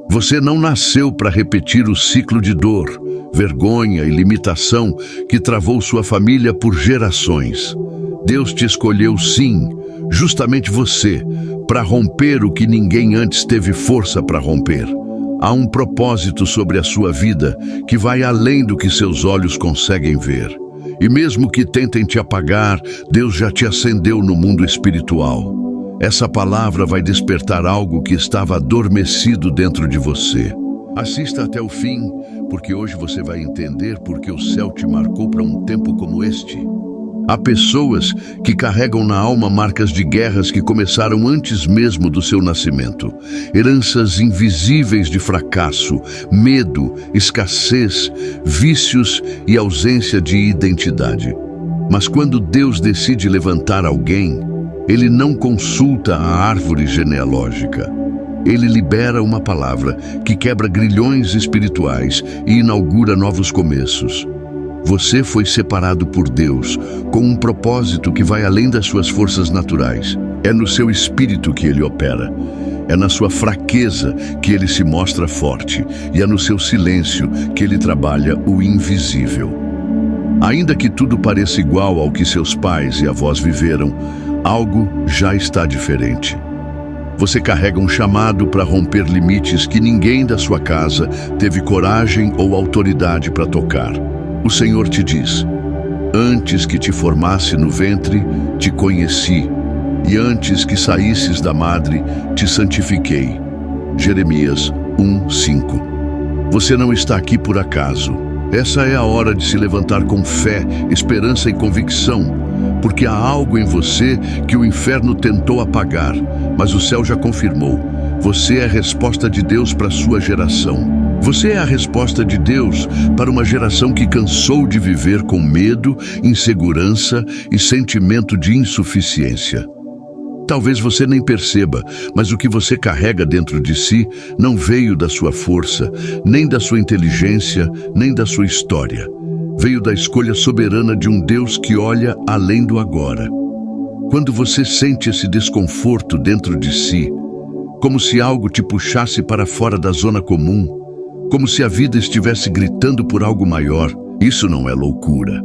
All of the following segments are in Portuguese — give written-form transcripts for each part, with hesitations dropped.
Você não nasceu para repetir o ciclo de dor, vergonha e limitação que travou sua família por gerações. Deus te escolheu, sim, justamente você, para romper o que ninguém antes teve força para romper. Há um propósito sobre a sua vida que vai além do que seus olhos conseguem ver. E mesmo que tentem te apagar, Deus já te acendeu no mundo espiritual. Essa palavra vai despertar algo que estava adormecido dentro de você. Assista até o fim, porque hoje você vai entender por que o céu te marcou para um tempo como este. Há pessoas que carregam na alma marcas de guerras que começaram antes mesmo do seu nascimento. Heranças invisíveis de fracasso, medo, escassez, vícios e ausência de identidade. Mas quando Deus decide levantar alguém, Ele não consulta a árvore genealógica. Ele libera uma palavra que quebra grilhões espirituais e inaugura novos começos. Você foi separado por Deus com um propósito que vai além das suas forças naturais. É no seu espírito que Ele opera. É na sua fraqueza que Ele se mostra forte. E é no seu silêncio que Ele trabalha o invisível. Ainda que tudo pareça igual ao que seus pais e avós viveram, algo já está diferente. Você carrega um chamado para romper limites que ninguém da sua casa teve coragem ou autoridade para tocar. O Senhor te diz: antes que te formasse no ventre, te conheci, e antes que saísses da madre, te santifiquei. Jeremias 1:5. Você não está aqui por acaso. Essa é a hora de se levantar com fé, esperança e convicção, porque há algo em você que o inferno tentou apagar, mas o céu já confirmou. Você é a resposta de Deus para a sua geração. Você é a resposta de Deus para uma geração que cansou de viver com medo, insegurança e sentimento de insuficiência. Talvez você nem perceba, mas o que você carrega dentro de si não veio da sua força, nem da sua inteligência, nem da sua história. Veio da escolha soberana de um Deus que olha além do agora. Quando você sente esse desconforto dentro de si, como se algo te puxasse para fora da zona comum, como se a vida estivesse gritando por algo maior, isso não é loucura.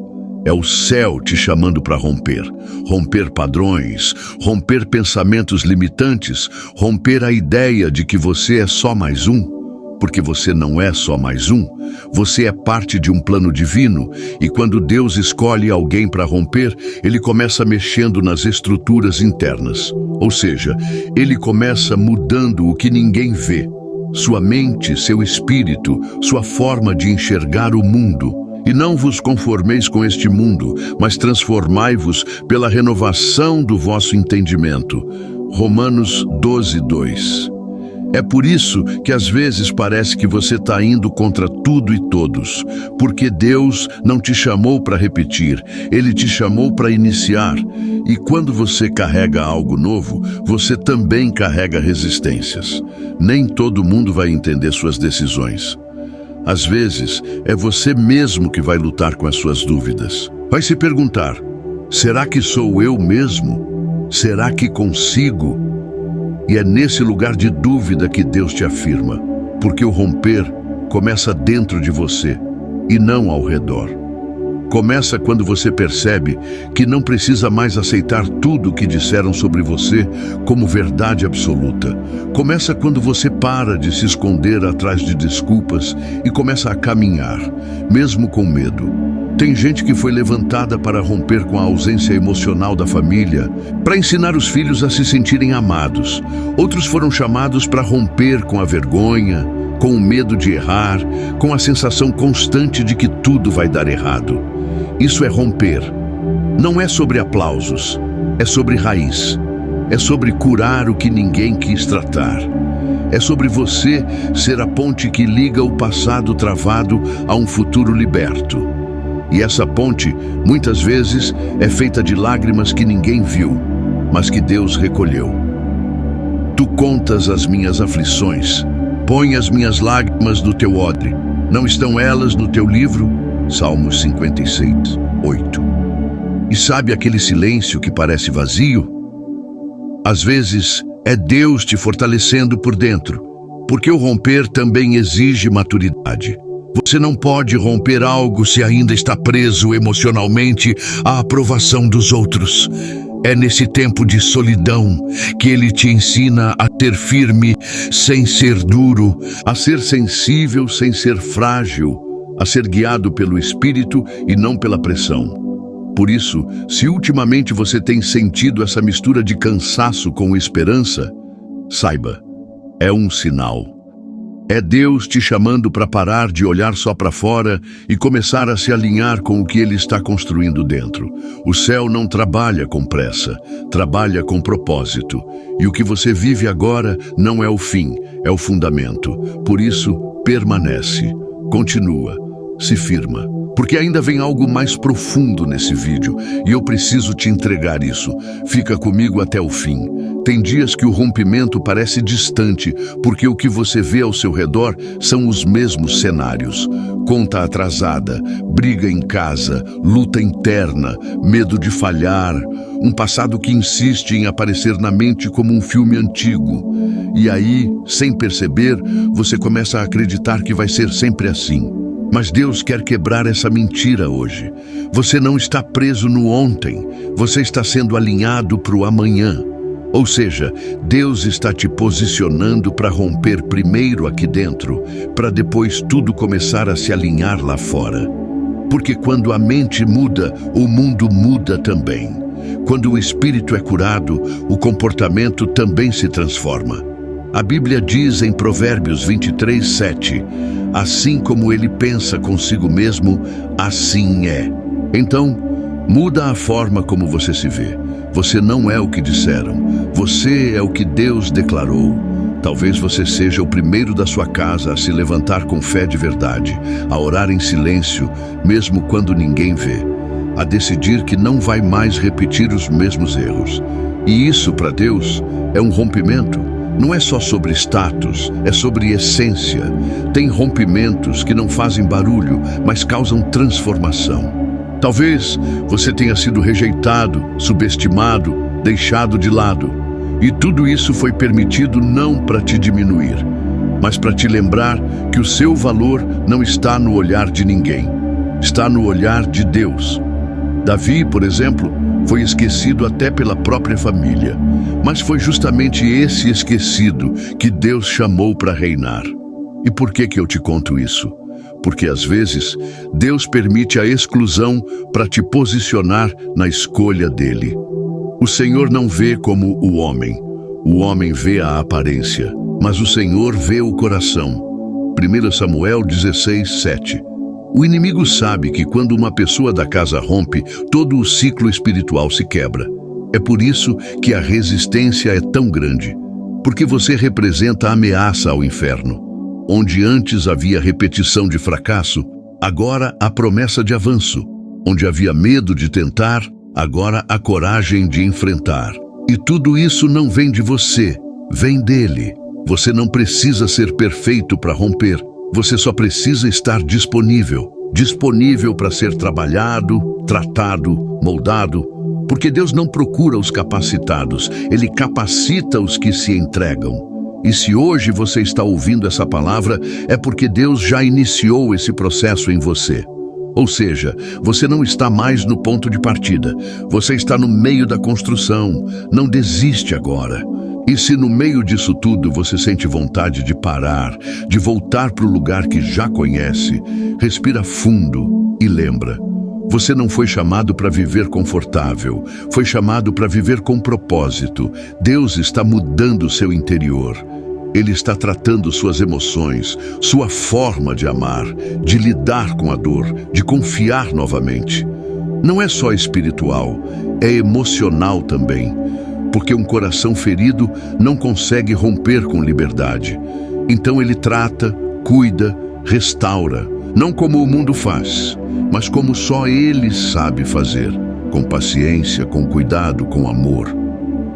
É o céu te chamando para romper. Romper padrões, romper pensamentos limitantes, romper a ideia de que você é só mais um. Porque você não é só mais um. Você é parte de um plano divino. E quando Deus escolhe alguém para romper, Ele começa mexendo nas estruturas internas. Ou seja, Ele começa mudando o que ninguém vê. Sua mente, seu espírito, sua forma de enxergar o mundo. E não vos conformeis com este mundo, mas transformai-vos pela renovação do vosso entendimento. Romanos 12:2. É por isso que às vezes parece que você está indo contra tudo e todos, porque Deus não te chamou para repetir, Ele te chamou para iniciar. E quando você carrega algo novo, você também carrega resistências. Nem todo mundo vai entender suas decisões. Às vezes, é você mesmo que vai lutar com as suas dúvidas. Vai se perguntar: será que sou eu mesmo? Será que consigo? E é nesse lugar de dúvida que Deus te afirma, porque o romper começa dentro de você e não ao redor. Começa quando você percebe que não precisa mais aceitar tudo o que disseram sobre você como verdade absoluta. Começa quando você para de se esconder atrás de desculpas e começa a caminhar, mesmo com medo. Tem gente que foi levantada para romper com a ausência emocional da família, para ensinar os filhos a se sentirem amados. Outros foram chamados para romper com a vergonha, com o medo de errar, com a sensação constante de que tudo vai dar errado. Isso é romper. Não é sobre aplausos, é sobre raiz. É sobre curar o que ninguém quis tratar. É sobre você ser a ponte que liga o passado travado a um futuro liberto. E essa ponte, muitas vezes, é feita de lágrimas que ninguém viu, mas que Deus recolheu. Tu contas as minhas aflições, põe as minhas lágrimas no teu odre. Não estão elas no teu livro? Salmos 56:8. E sabe aquele silêncio que parece vazio? Às vezes, é Deus te fortalecendo por dentro. Porque o romper também exige maturidade. Você não pode romper algo se ainda está preso emocionalmente à aprovação dos outros. É nesse tempo de solidão que ele te ensina a ser firme sem ser duro, a ser sensível sem ser frágil, a ser guiado pelo Espírito e não pela pressão. Por isso, se ultimamente você tem sentido essa mistura de cansaço com esperança, saiba, é um sinal. É Deus te chamando para parar de olhar só para fora e começar a se alinhar com o que Ele está construindo dentro. O céu não trabalha com pressa, trabalha com propósito. E o que você vive agora não é o fim, é o fundamento. Por isso, permanece, continua, se firma. Porque ainda vem algo mais profundo nesse vídeo e eu preciso te entregar isso. Fica comigo até o fim. Tem dias que o rompimento parece distante, porque o que você vê ao seu redor são os mesmos cenários. Conta atrasada, briga em casa, luta interna, medo de falhar, um passado que insiste em aparecer na mente como um filme antigo. E aí, sem perceber, você começa a acreditar que vai ser sempre assim. Mas Deus quer quebrar essa mentira hoje. Você não está preso no ontem, você está sendo alinhado para o amanhã. Ou seja, Deus está te posicionando para romper primeiro aqui dentro, para depois tudo começar a se alinhar lá fora. Porque quando a mente muda, o mundo muda também. Quando o espírito é curado, o comportamento também se transforma. A Bíblia diz em Provérbios 23:7, assim como ele pensa consigo mesmo, assim é. Então, muda a forma como você se vê. Você não é o que disseram, você é o que Deus declarou. Talvez você seja o primeiro da sua casa a se levantar com fé de verdade, a orar em silêncio, mesmo quando ninguém vê, a decidir que não vai mais repetir os mesmos erros. E isso, para Deus, é um rompimento. Não é só sobre status, é sobre essência. Tem rompimentos que não fazem barulho, mas causam transformação. Talvez você tenha sido rejeitado, subestimado, deixado de lado. E tudo isso foi permitido não para te diminuir, mas para te lembrar que o seu valor não está no olhar de ninguém, está no olhar de Deus. Davi, por exemplo, foi esquecido até pela própria família, mas foi justamente esse esquecido que Deus chamou para reinar. E por que eu te conto isso? Porque às vezes Deus permite a exclusão para te posicionar na escolha dele. O Senhor não vê como o homem vê a aparência, mas o Senhor vê o coração. 1 Samuel 16:7. O inimigo sabe que quando uma pessoa da casa rompe, todo o ciclo espiritual se quebra. É por isso que a resistência é tão grande, porque você representa a ameaça ao inferno. Onde antes havia repetição de fracasso, agora há promessa de avanço. Onde havia medo de tentar, agora há coragem de enfrentar. E tudo isso não vem de você, vem dele. Você não precisa ser perfeito para romper. Você só precisa estar disponível para ser trabalhado, tratado, moldado. Porque Deus não procura os capacitados, Ele capacita os que se entregam. E se hoje você está ouvindo essa palavra, é porque Deus já iniciou esse processo em você. Ou seja, você não está mais no ponto de partida, você está no meio da construção. Não desiste agora. E se no meio disso tudo você sente vontade de parar, de voltar para o lugar que já conhece, respira fundo e lembra. Você não foi chamado para viver confortável, foi chamado para viver com propósito. Deus está mudando o seu interior. Ele está tratando suas emoções, sua forma de amar, de lidar com a dor, de confiar novamente. Não é só espiritual, é emocional também. Porque um coração ferido não consegue romper com liberdade. Então ele trata, cuida, restaura, não como o mundo faz, mas como só ele sabe fazer, com paciência, com cuidado, com amor.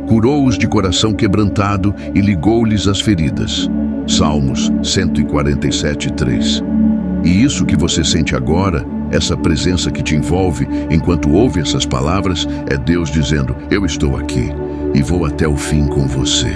Curou-os de coração quebrantado e ligou-lhes as feridas. Salmos 147:3. E isso que você sente agora, essa presença que te envolve enquanto ouve essas palavras, é Deus dizendo: eu estou aqui e vou até o fim com você.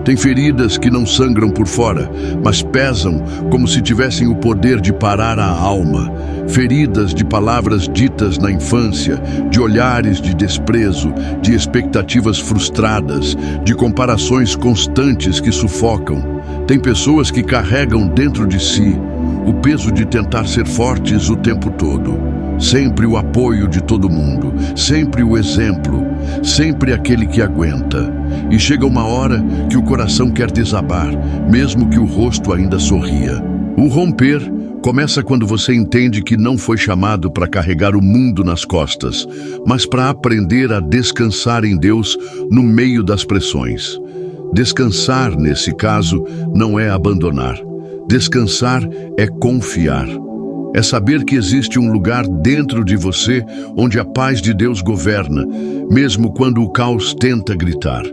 Tem feridas que não sangram por fora, mas pesam como se tivessem o poder de parar a alma. Feridas de palavras ditas na infância, de olhares de desprezo, de expectativas frustradas, de comparações constantes que sufocam. Tem pessoas que carregam dentro de si o peso de tentar ser fortes o tempo todo. Sempre o apoio de todo mundo, sempre o exemplo, sempre aquele que aguenta. E chega uma hora que o coração quer desabar, mesmo que o rosto ainda sorria. O romper começa quando você entende que não foi chamado para carregar o mundo nas costas, mas para aprender a descansar em Deus no meio das pressões. Descansar, nesse caso, não é abandonar. Descansar é confiar. É saber que existe um lugar dentro de você onde a paz de Deus governa, mesmo quando o caos tenta gritar.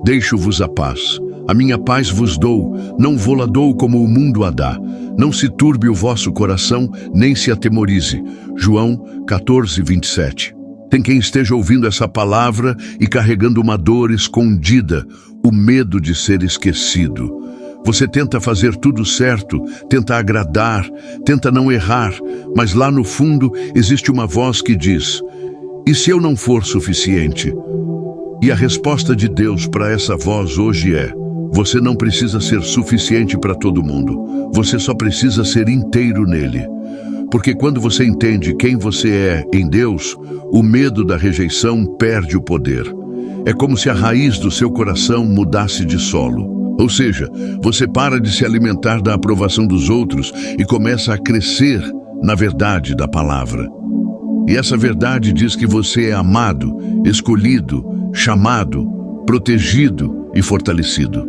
Deixo-vos a paz. A minha paz vos dou, não vô-la dou como o mundo a dá. Não se turbe o vosso coração, nem se atemorize. João 14, 27. Tem quem esteja ouvindo essa palavra e carregando uma dor escondida, o medo de ser esquecido. Você tenta fazer tudo certo, tenta agradar, tenta não errar, mas lá no fundo existe uma voz que diz: e se eu não for suficiente? E a resposta de Deus para essa voz hoje é: você não precisa ser suficiente para todo mundo, você só precisa ser inteiro nele. Porque quando você entende quem você é em Deus, o medo da rejeição perde o poder. É como se a raiz do seu coração mudasse de solo. Ou seja, você para de se alimentar da aprovação dos outros e começa a crescer na verdade da palavra. E essa verdade diz que você é amado, escolhido, chamado, protegido e fortalecido.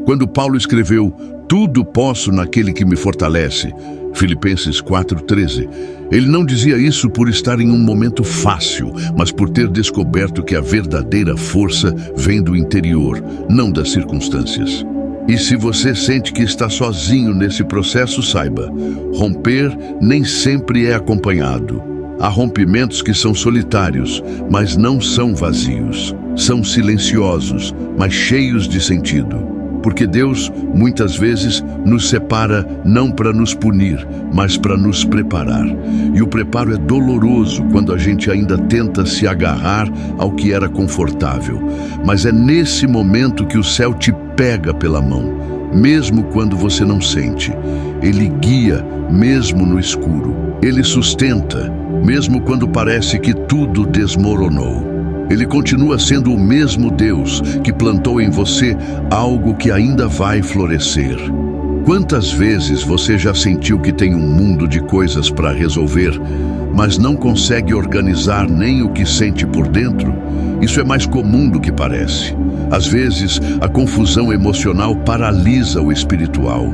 Quando Paulo escreveu "Tudo posso naquele que me fortalece", Filipenses 4,13, ele não dizia isso por estar em um momento fácil, mas por ter descoberto que a verdadeira força vem do interior, não das circunstâncias. E se você sente que está sozinho nesse processo, saiba, romper nem sempre é acompanhado. Há rompimentos que são solitários, mas não são vazios. São silenciosos, mas cheios de sentido. Porque Deus, muitas vezes, nos separa não para nos punir, mas para nos preparar. E o preparo é doloroso quando a gente ainda tenta se agarrar ao que era confortável. Mas é nesse momento que o céu te pega pela mão, mesmo quando você não sente. Ele guia, mesmo no escuro. Ele sustenta, mesmo quando parece que tudo desmoronou. Ele continua sendo o mesmo Deus que plantou em você algo que ainda vai florescer. Quantas vezes você já sentiu que tem um mundo de coisas para resolver, mas não consegue organizar nem o que sente por dentro? Isso é mais comum do que parece. Às vezes, a confusão emocional paralisa o espiritual.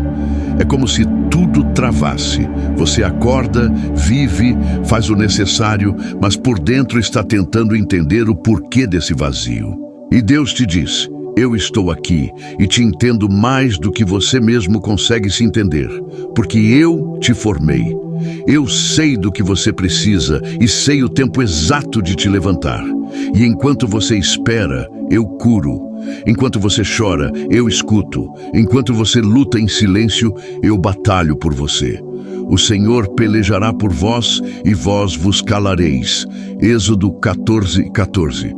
É como se tudo travasse. Você acorda, vive, faz o necessário, mas por dentro está tentando entender o porquê desse vazio. E Deus te diz: eu estou aqui e te entendo mais do que você mesmo consegue se entender, porque eu te formei. Eu sei do que você precisa e sei o tempo exato de te levantar. E enquanto você espera, eu curo. Enquanto você chora, eu escuto. Enquanto você luta em silêncio, eu batalho por você. O Senhor pelejará por vós e vós vos calareis. Êxodo 14, 14.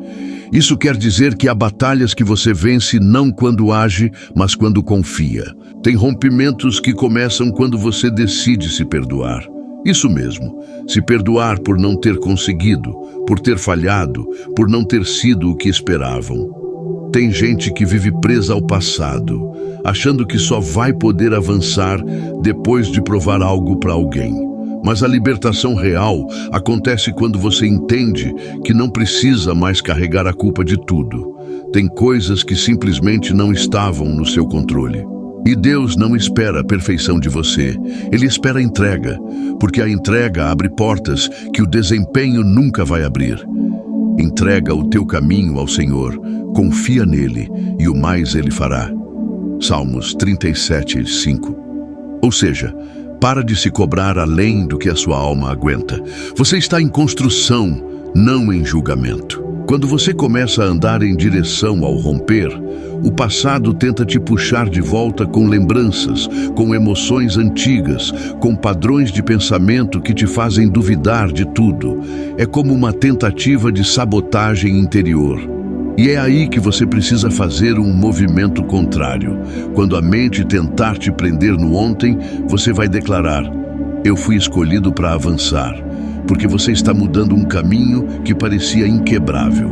Isso quer dizer que há batalhas que você vence não quando age, mas quando confia. Tem rompimentos que começam quando você decide se perdoar. Isso mesmo, se perdoar por não ter conseguido, por ter falhado, por não ter sido o que esperavam. Tem gente que vive presa ao passado, achando que só vai poder avançar depois de provar algo para alguém. Mas a libertação real acontece quando você entende que não precisa mais carregar a culpa de tudo. Tem coisas que simplesmente não estavam no seu controle. E Deus não espera a perfeição de você, Ele espera a entrega, porque a entrega abre portas que o desempenho nunca vai abrir. Entrega o teu caminho ao Senhor, confia nele e o mais Ele fará. Salmos 37, 5. Ou seja, para de se cobrar além do que a sua alma aguenta. Você está em construção, não em julgamento. Quando você começa a andar em direção ao romper, o passado tenta te puxar de volta com lembranças, com emoções antigas, com padrões de pensamento que te fazem duvidar de tudo. É como uma tentativa de sabotagem interior. E é aí que você precisa fazer um movimento contrário. Quando a mente tentar te prender no ontem, você vai declarar: eu fui escolhido para avançar, porque você está mudando um caminho que parecia inquebrável.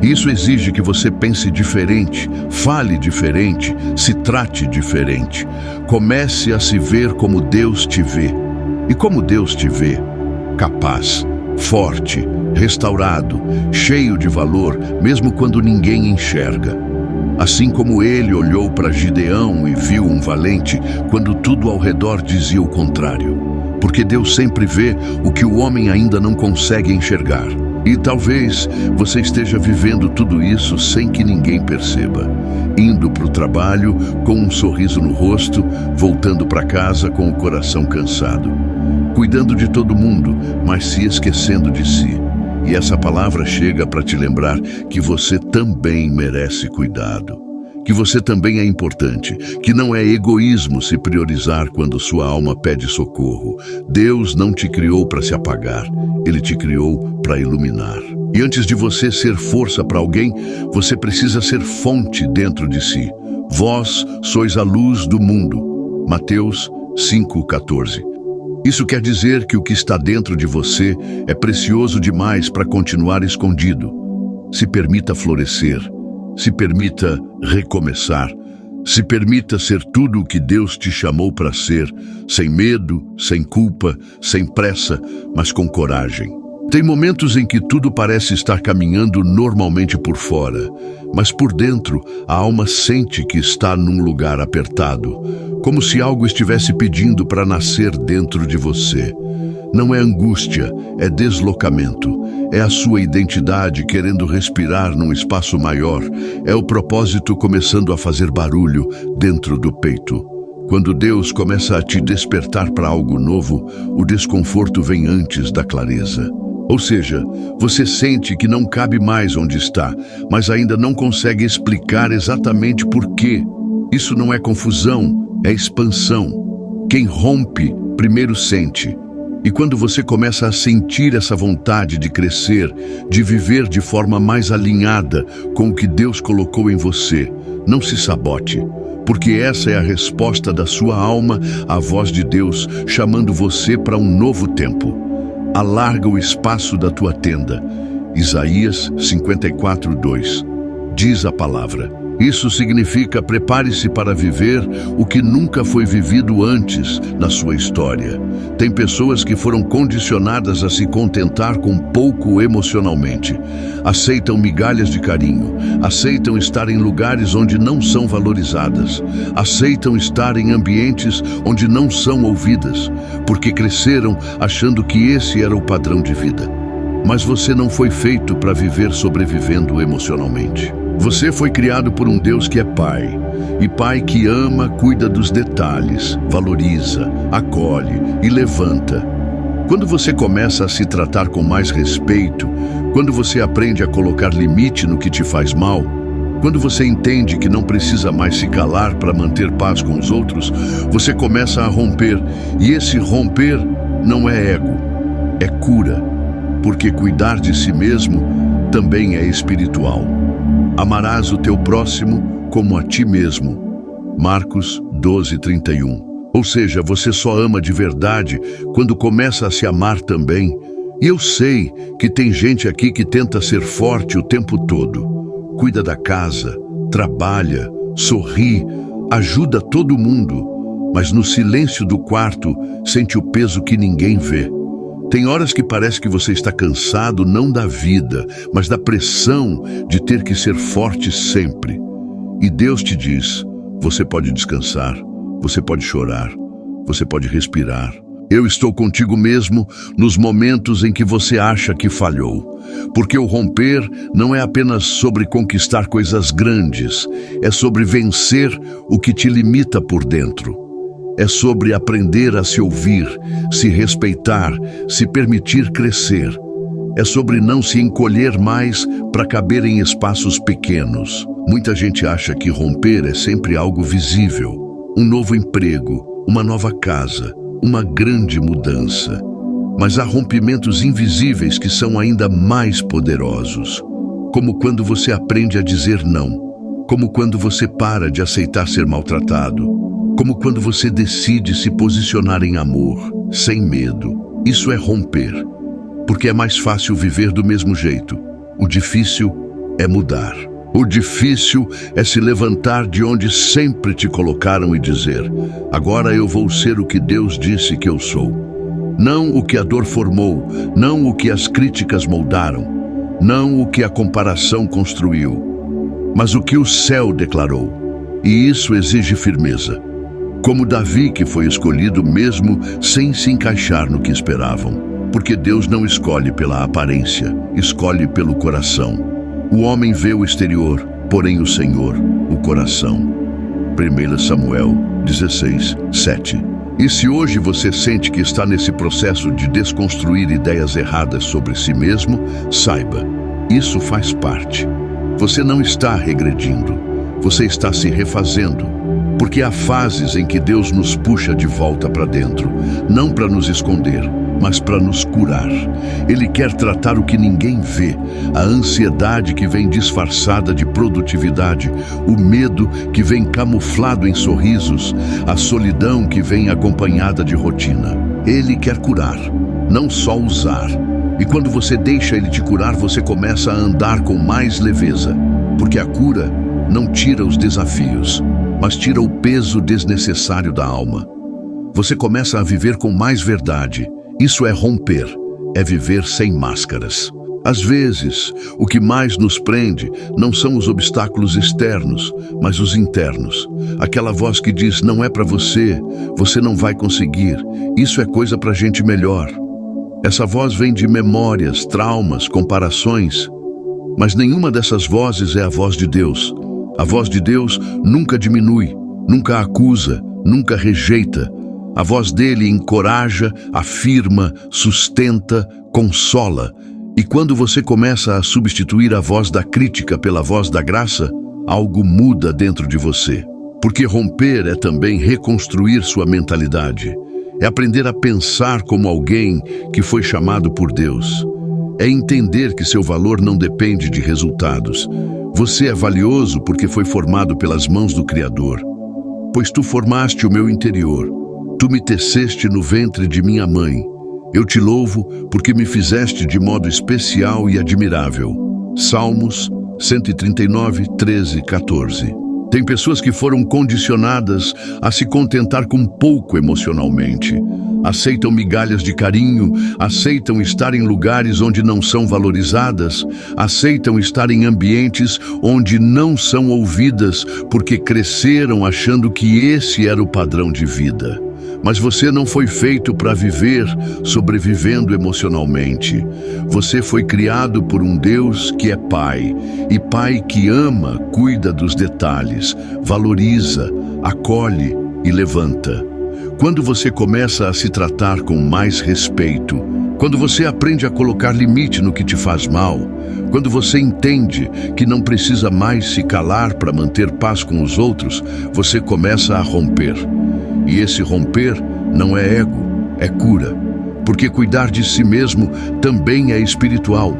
Isso exige que você pense diferente, fale diferente, se trate diferente. Comece a se ver como Deus te vê. E como Deus te vê? Capaz, forte, restaurado, cheio de valor, mesmo quando ninguém enxerga. Assim como ele olhou para Gideão e viu um valente, quando tudo ao redor dizia o contrário. Porque Deus sempre vê o que o homem ainda não consegue enxergar. E talvez você esteja vivendo tudo isso sem que ninguém perceba. Indo para o trabalho com um sorriso no rosto, voltando para casa com o coração cansado. Cuidando de todo mundo, mas se esquecendo de si. E essa palavra chega para te lembrar que você também merece cuidado. Que você também é importante, que não é egoísmo se priorizar quando sua alma pede socorro. Deus não te criou para se apagar, Ele te criou para iluminar. E antes de você ser força para alguém, você precisa ser fonte dentro de si. Vós sois a luz do mundo. Mateus 5,14. Isso quer dizer que o que está dentro de você é precioso demais para continuar escondido. Se permita florescer. Se permita recomeçar. Se permita ser tudo o que Deus te chamou para ser, sem medo, sem culpa, sem pressa, mas com coragem. Tem momentos em que tudo parece estar caminhando normalmente por fora, mas por dentro a alma sente que está num lugar apertado, como se algo estivesse pedindo para nascer dentro de você. Não é angústia, é deslocamento. É a sua identidade querendo respirar num espaço maior. É o propósito começando a fazer barulho dentro do peito. Quando Deus começa a te despertar para algo novo, o desconforto vem antes da clareza. Ou seja, você sente que não cabe mais onde está, mas ainda não consegue explicar exatamente por quê. Isso não é confusão, é expansão. Quem rompe, primeiro sente. E quando você começa a sentir essa vontade de crescer, de viver de forma mais alinhada com o que Deus colocou em você, não se sabote, porque essa é a resposta da sua alma à voz de Deus chamando você para um novo tempo. Alarga o espaço da tua tenda. Isaías 54:2. Diz a palavra. Isso significa prepare-se para viver o que nunca foi vivido antes na sua história. Tem pessoas que foram condicionadas a se contentar com pouco emocionalmente. Aceitam migalhas de carinho, aceitam estar em lugares onde não são valorizadas, aceitam estar em ambientes onde não são ouvidas, porque cresceram achando que esse era o padrão de vida. Mas você não foi feito para viver sobrevivendo emocionalmente. Você foi criado por um Deus que é Pai, e Pai que ama, cuida dos detalhes, valoriza, acolhe e levanta. Quando você começa a se tratar com mais respeito, quando você aprende a colocar limite no que te faz mal, quando você entende que não precisa mais se calar para manter paz com os outros, você começa a romper, e esse romper não é ego, é cura, porque cuidar de si mesmo também é espiritual. Amarás o teu próximo como a ti mesmo. Marcos 12:31. Ou seja, você só ama de verdade quando começa a se amar também. E eu sei que tem gente aqui que tenta ser forte o tempo todo. Cuida da casa, trabalha, sorri, ajuda todo mundo, mas no silêncio do quarto sente o peso que ninguém vê. Tem horas que parece que você está cansado não da vida, mas da pressão de ter que ser forte sempre. E Deus te diz, você pode descansar, você pode chorar, você pode respirar. Eu estou contigo mesmo nos momentos em que você acha que falhou. Porque o romper não é apenas sobre conquistar coisas grandes, é sobre vencer o que te limita por dentro. É sobre aprender a se ouvir, se respeitar, se permitir crescer. É sobre não se encolher mais para caber em espaços pequenos. Muita gente acha que romper é sempre algo visível. Um novo emprego, uma nova casa, uma grande mudança. Mas há rompimentos invisíveis que são ainda mais poderosos. Como quando você aprende a dizer não. Como quando você para de aceitar ser maltratado. Como quando você decide se posicionar em amor, sem medo. Isso é romper. Porque é mais fácil viver do mesmo jeito. O difícil é mudar. O difícil é se levantar de onde sempre te colocaram e dizer: agora eu vou ser o que Deus disse que eu sou. Não o que a dor formou, não o que as críticas moldaram, não o que a comparação construiu, mas o que o céu declarou. E isso exige firmeza. Como Davi, que foi escolhido mesmo sem se encaixar no que esperavam. Porque Deus não escolhe pela aparência, escolhe pelo coração. O homem vê o exterior, porém o Senhor, o coração. 1 Samuel 16, 7. E se hoje você sente que está nesse processo de desconstruir ideias erradas sobre si mesmo, saiba, isso faz parte. Você não está regredindo, você está se refazendo. Porque há fases em que Deus nos puxa de volta para dentro, não para nos esconder, mas para nos curar. Ele quer tratar o que ninguém vê, a ansiedade que vem disfarçada de produtividade, o medo que vem camuflado em sorrisos, a solidão que vem acompanhada de rotina. Ele quer curar, não só usar. E quando você deixa Ele te curar, você começa a andar com mais leveza, porque a cura não tira os desafios, mas tira o peso desnecessário da alma. Você começa a viver com mais verdade. Isso é romper, é viver sem máscaras. Às vezes, o que mais nos prende não são os obstáculos externos, mas os internos. Aquela voz que diz: não é para você, você não vai conseguir, isso é coisa para gente melhor. Essa voz vem de memórias, traumas, comparações, mas nenhuma dessas vozes é a voz de Deus. A voz de Deus nunca diminui, nunca acusa, nunca rejeita. A voz dele encoraja, afirma, sustenta, consola. E quando você começa a substituir a voz da crítica pela voz da graça, algo muda dentro de você. Porque romper é também reconstruir sua mentalidade. É aprender a pensar como alguém que foi chamado por Deus. É entender que seu valor não depende de resultados. Você é valioso porque foi formado pelas mãos do Criador. Pois tu formaste o meu interior. Tu me teceste no ventre de minha mãe. Eu te louvo porque me fizeste de modo especial e admirável. Salmos 139, 13, 14. Tem pessoas que foram condicionadas a se contentar com pouco emocionalmente. Aceitam migalhas de carinho, aceitam estar em lugares onde não são valorizadas, aceitam estar em ambientes onde não são ouvidas porque cresceram achando que esse era o padrão de vida. Mas você não foi feito para viver sobrevivendo emocionalmente. Você foi criado por um Deus que é Pai, e Pai que ama, cuida dos detalhes, valoriza, acolhe e levanta. Quando você começa a se tratar com mais respeito, quando você aprende a colocar limite no que te faz mal, quando você entende que não precisa mais se calar para manter paz com os outros, você começa a romper. E esse romper não é ego, é cura. Porque cuidar de si mesmo também é espiritual.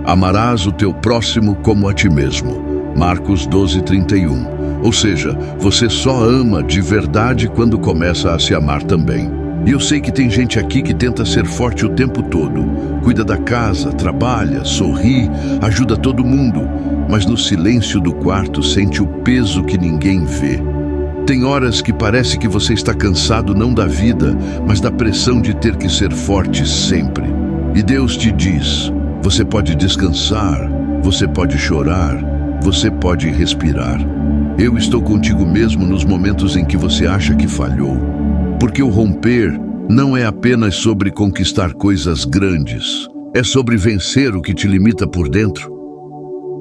Amarás o teu próximo como a ti mesmo. Marcos 12, 31. Ou seja, você só ama de verdade quando começa a se amar também. E eu sei que tem gente aqui que tenta ser forte o tempo todo. Cuida da casa, trabalha, sorri, ajuda todo mundo. Mas no silêncio do quarto sente o peso que ninguém vê. Tem horas que parece que você está cansado não da vida, mas da pressão de ter que ser forte sempre. E Deus te diz: você pode descansar, você pode chorar, você pode respirar. Eu estou contigo mesmo nos momentos em que você acha que falhou. Porque o romper não é apenas sobre conquistar coisas grandes, é sobre vencer o que te limita por dentro.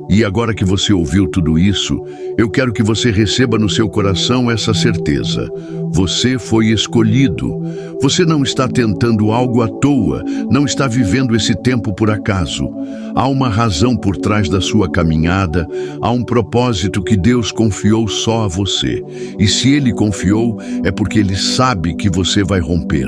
E agora que você ouviu tudo isso, eu quero que você receba no seu coração essa certeza. Você foi escolhido. Você não está tentando algo à toa, não está vivendo esse tempo por acaso. Há uma razão por trás da sua caminhada, há um propósito que Deus confiou só a você. E se Ele confiou, é porque Ele sabe que você vai romper.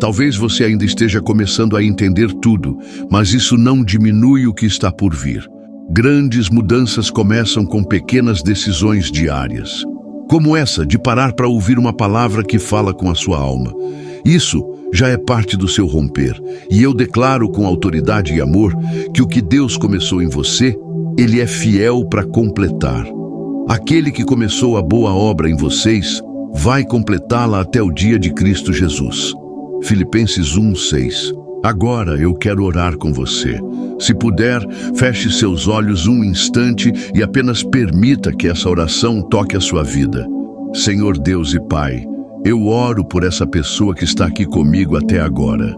Talvez você ainda esteja começando a entender tudo, mas isso não diminui o que está por vir. Grandes mudanças começam com pequenas decisões diárias, como essa de parar para ouvir uma palavra que fala com a sua alma. Isso já é parte do seu romper, e eu declaro com autoridade e amor que o que Deus começou em você, Ele é fiel para completar. Aquele que começou a boa obra em vocês, vai completá-la até o dia de Cristo Jesus. Filipenses 1:6. Agora eu quero orar com você. Se puder, feche seus olhos um instante e apenas permita que essa oração toque a sua vida. Senhor Deus e Pai, eu oro por essa pessoa que está aqui comigo até agora.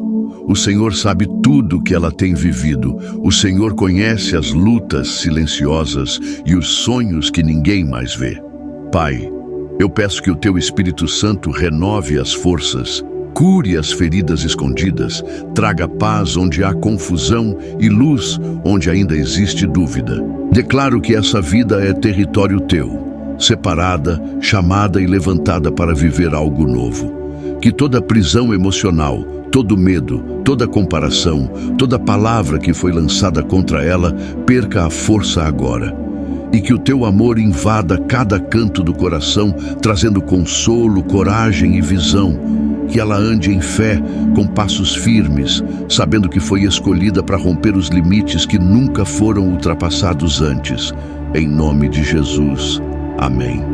O Senhor sabe tudo o que ela tem vivido. O Senhor conhece as lutas silenciosas e os sonhos que ninguém mais vê. Pai, eu peço que o Teu Espírito Santo renove as forças, cure as feridas escondidas, traga paz onde há confusão e luz onde ainda existe dúvida. Declaro que essa vida é território Teu, separada, chamada e levantada para viver algo novo. Que toda prisão emocional, todo medo, toda comparação, toda palavra que foi lançada contra ela perca a força agora. E que o Teu amor invada cada canto do coração, trazendo consolo, coragem e visão. Que ela ande em fé, com passos firmes, sabendo que foi escolhida para romper os limites que nunca foram ultrapassados antes. Em nome de Jesus. Amém.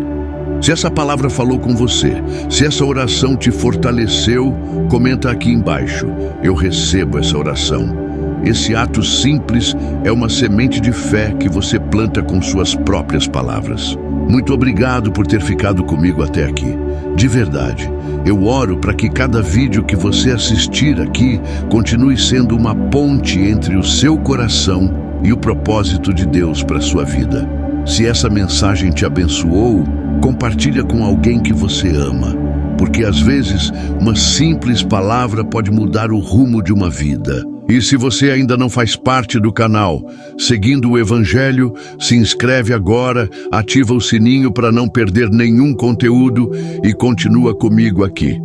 Se essa palavra falou com você, se essa oração te fortaleceu, comenta aqui embaixo. Eu recebo essa oração. Esse ato simples é uma semente de fé que você planta com suas próprias palavras. Muito obrigado por ter ficado comigo até aqui. De verdade, eu oro para que cada vídeo que você assistir aqui continue sendo uma ponte entre o seu coração e o propósito de Deus para a sua vida. Se essa mensagem te abençoou, compartilha com alguém que você ama, porque às vezes uma simples palavra pode mudar o rumo de uma vida. E se você ainda não faz parte do canal, seguindo o Evangelho, se inscreve agora, ativa o sininho para não perder nenhum conteúdo e continua comigo aqui.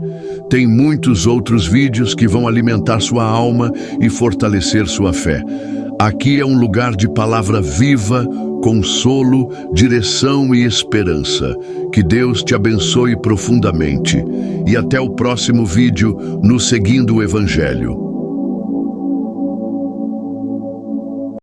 Tem muitos outros vídeos que vão alimentar sua alma e fortalecer sua fé. Aqui é um lugar de palavra viva, consolo, direção e esperança. Que Deus te abençoe profundamente. E até o próximo vídeo no Seguindo o Evangelho.